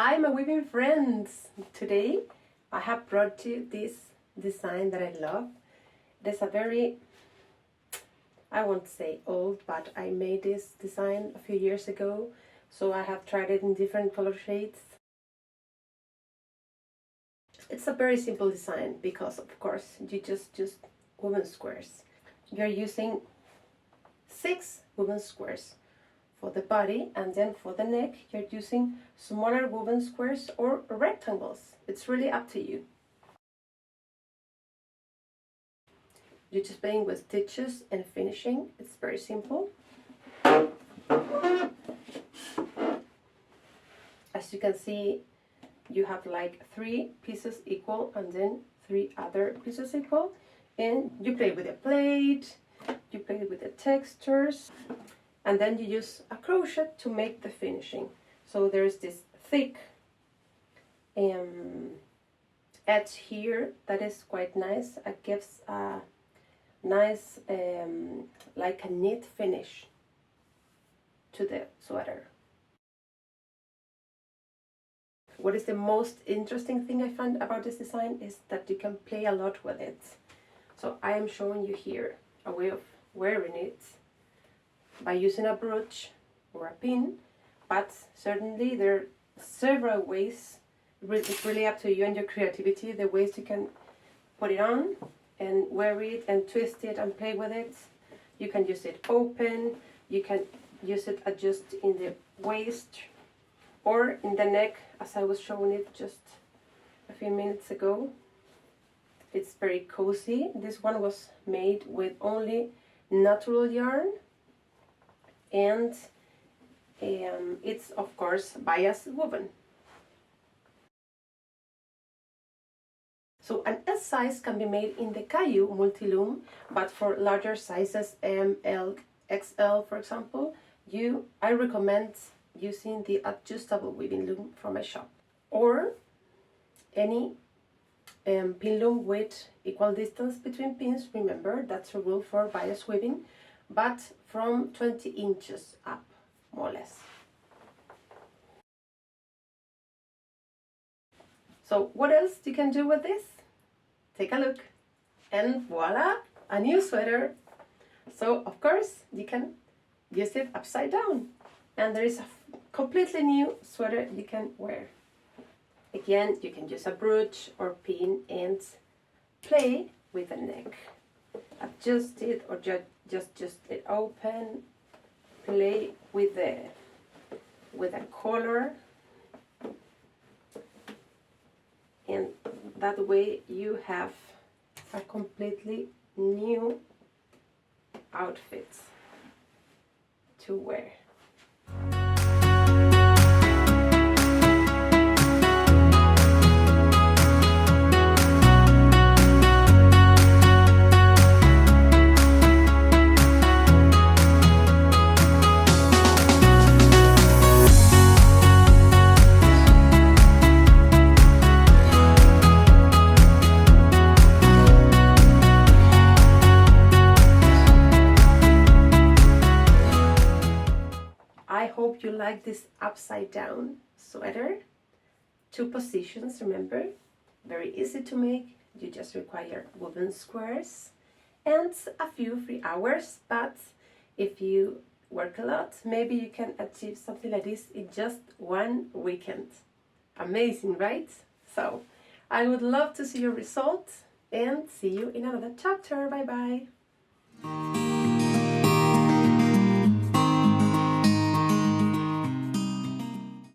Hi my weaving friends! Today I have brought you this design that I love. There's a very, I won't say old, but I made this design a few years ago, so I have tried it in different color shades. It's a very simple design because of course you just woven squares. You're using 6 woven squares for the body, and then for the neck you're using smaller woven squares or rectangles. It's really up to you. You're just playing with stitches and finishing. It's very simple. As you can see, you have like 3 pieces equal and then 3 other pieces equal, and you play with the plate, you play with the textures, and then you use a crochet to make the finishing. So there's this thick edge here that is quite nice. It gives a nice like a knit finish to the sweater. What is the most interesting thing I found about this design is that you can play a lot with it. So I am showing you here a way of wearing it by using a brooch or a pin, but certainly there are several ways. It's really up to you and your creativity, the ways you can put it on and wear it and twist it and play with it. You can use it open, you can use it just in the waist or in the neck, as I was showing it just a few minutes ago. It's very cozy. This one was made with only natural yarn, and it's of course bias woven. So an S size can be made in the Kayu multi-loom, but for larger sizes, M, L, XL for example, I recommend using the adjustable weaving loom from my shop, or any pin loom with equal distance between pins. Remember, that's a rule for bias weaving, but from 20 inches up, more or less. So what else you can do with this? Take a look, and voila, a new sweater. So of course you can use it upside down, and there is a completely new sweater you can wear. Again, you can use a brooch or pin and play with the neck. Adjust it or just it open. Play with the collar, and that way you have a completely new outfit to wear. I hope you like this upside down sweater. 2 positions, remember, very easy to make. You just require woven squares and a few free hours, but if you work a lot, maybe you can achieve something like this in just 1 weekend. Amazing, right? So I would love to see your results and see you in another chapter. Bye bye.